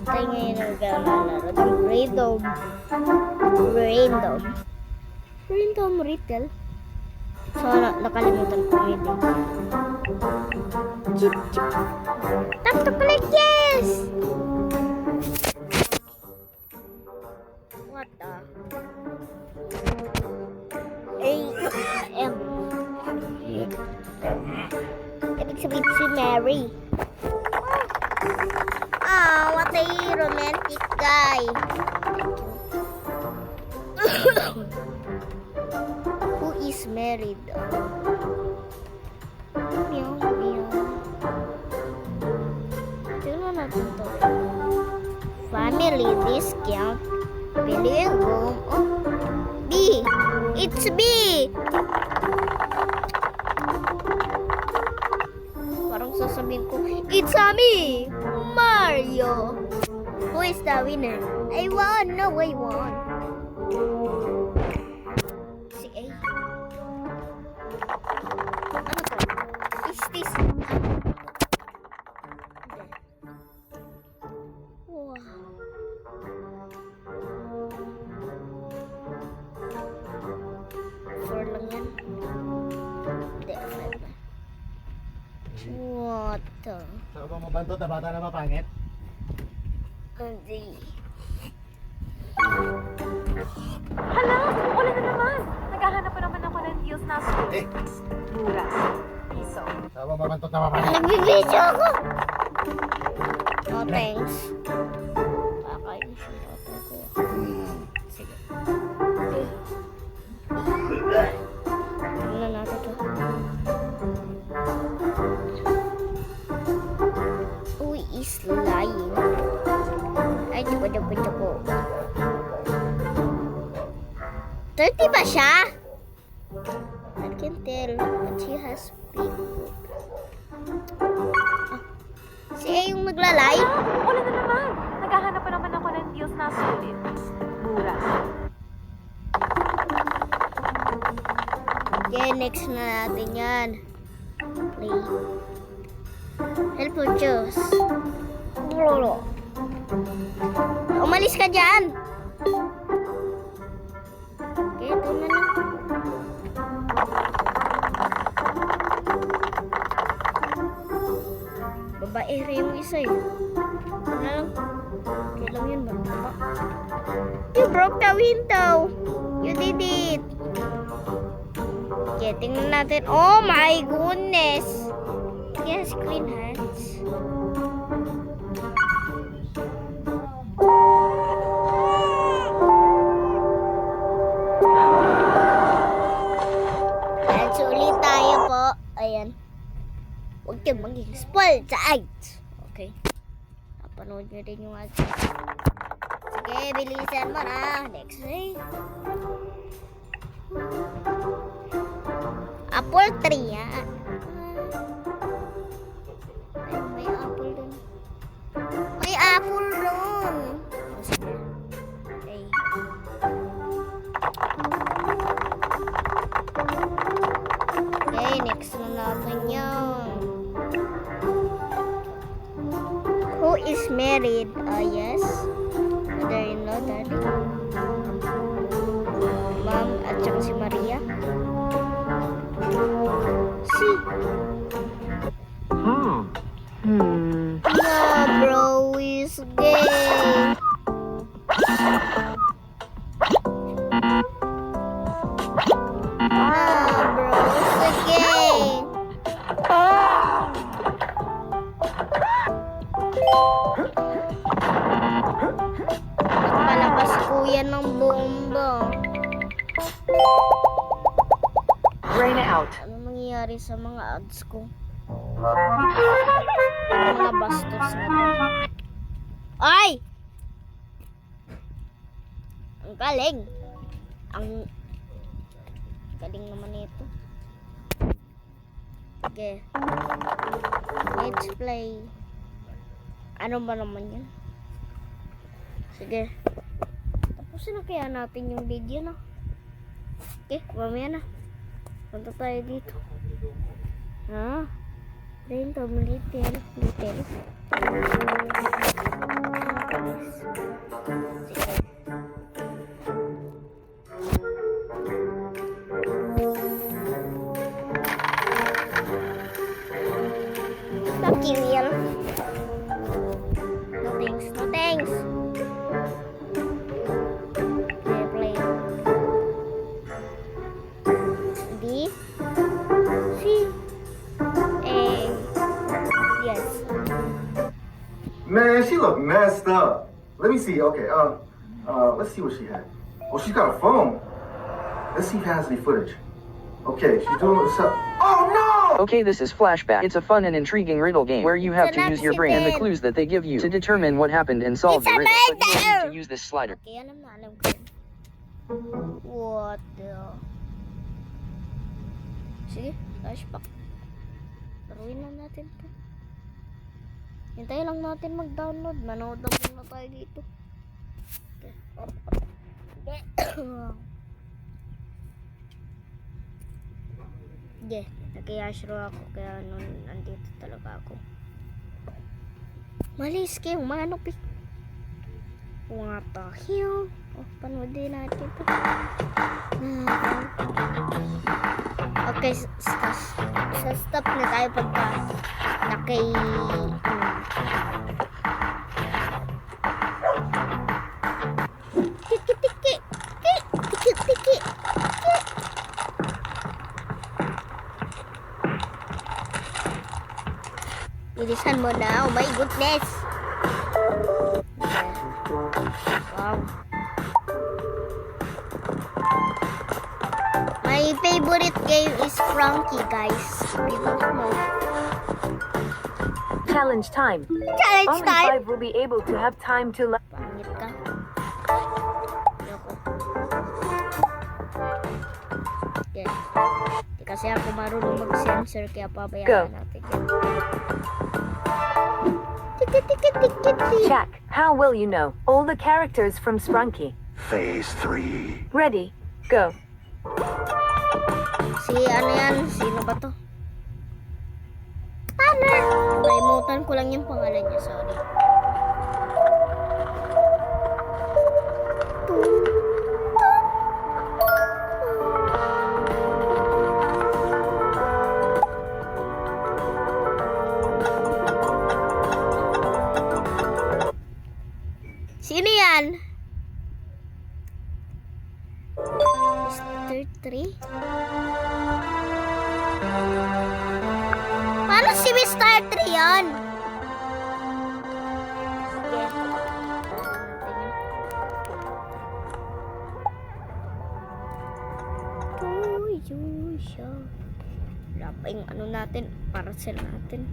Tayo ngayon naglalaro ng Random Riddle. So, nakalimutan ko ito. Chip. Tap to click, yes! What the? A-M. Ibig sabihin si Mary. What a romantic guy. Who is married? Meow. Tignan natin to. Family discount. Pili ang room. B. It's B. Parang sasabihin ko, it's me, Mario. Who is the winner? I won. No, I won. Si A. Ano to? Is this? Wow. Four lang yan. Hindi, five na. What the? Saan ba mabantot na bata na mapangit? Hindi. Hala, ulan na naman. Naghahanap pa naman ako ng deals na sulit. Mura. Piso. Saan ba mabantot na mapangit? Nagbibidyo ako! Oh, thanks. Kakain siya ako. Sige. Tingnan natin to. Who is lying? Ay, tsoko. 30 ba siya? I can tell, but she has big boobs. Si A yung naglalay? Ulan na naman. Naghahanap pa naman ako ng deals na sulit. Mura. Okay, next na natin yan. Play. Helpful choose. Umalis ka dyan! Okay, ito na lang. Babae rin yung isa eh. Ano lang? Okay lang yun, baba. You broke the window! You did it! Okay, tingnan natin. Oh my goodness! Yes, clean hands. Ayan, sulit tayo po. Ayan. Huwag kayo maging spoiled sa ads. Okay. Napanood nyo rin yung ads. Sige, bilisan mo na. Next day. Apple tree, yan. Ay, may apple dun. May apple dun. O, sige. Okay. Okay, next na natin yan. Who is married? Yes. Mother-in-law, daddy. Mom at saka si Maria. Si. No, bro is gay. No, bro is gay. Nagpalabas kuya ng bomba. Rain out. Ano nangyayari sa mga ads ko? Mga bastos na to. Ay! Ang galing. Ang galing naman ito. Okay. Let's play. Ano ba naman yan? Sige. Tapusin na kaya natin yung video na. Okay, mamaya na. Punta tayo dito. Random little. Man, she looked messed up. Let me see. Okay, let's see what she had. Oh, she's got a phone. Let's see if it has any footage. Okay, she's doing so. Oh no! Okay, this is Flashback. It's a fun and intriguing riddle game where you have to use your brain and the clues that they give you to determine what happened and solve the riddle. But you will need to use this slider. Okay, alam ko. What the... Sige, flashback. Laruin lang natin to. Hintayin lang natin mag-download. Manood lang muna tayo dito. Okay. Okay, nag-yashro ako kaya nun nandito talaga ako. Malis kayo, mga ano what the hell? Oh, panoodin natin ito. Okay, stop na tayo pagka nakay tiki. Bilisan mo na. Oh my goodness. Wow. My favorite game is Frankie, guys. You don't know. Challenge time. Challenge Only time. 5 will be able to have time to learn. Pangit ka. Ayoko. Okay. Di kasi ako marunong mag-sensor kaya Go. pabayaan natin yan. Tiki. Jack, how will you know all the characters from Sprunky? Phase 3. Ready, go. Si ano yan? Sino ba to? Tanner! Kalimutan ko lang yung pangalan niya. Sorry. Sino yan? Mr. 3? Paano si Mr. 3 yan? Sige. Siya. Wala pa yung ano natin, parcel natin.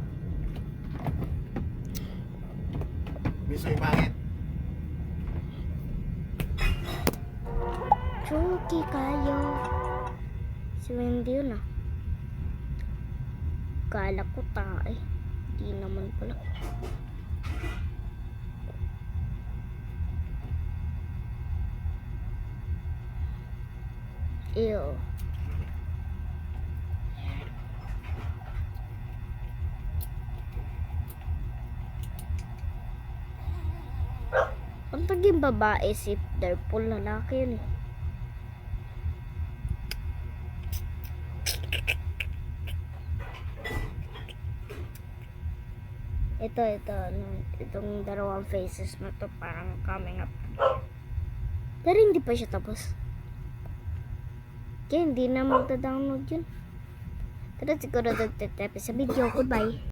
Miso yung pangit. Chuki kayo. Si Wendy yun ah. Kala ko tae. Di naman pala. Ew. Ang taging babae si Deadpool, lalaki yun eh. Itong dalawang faces na to parang coming up. Pero hindi pa siya tapos. Kaya hindi na magda-download yun. Pero siguro dagtitepe sa video. Goodbye.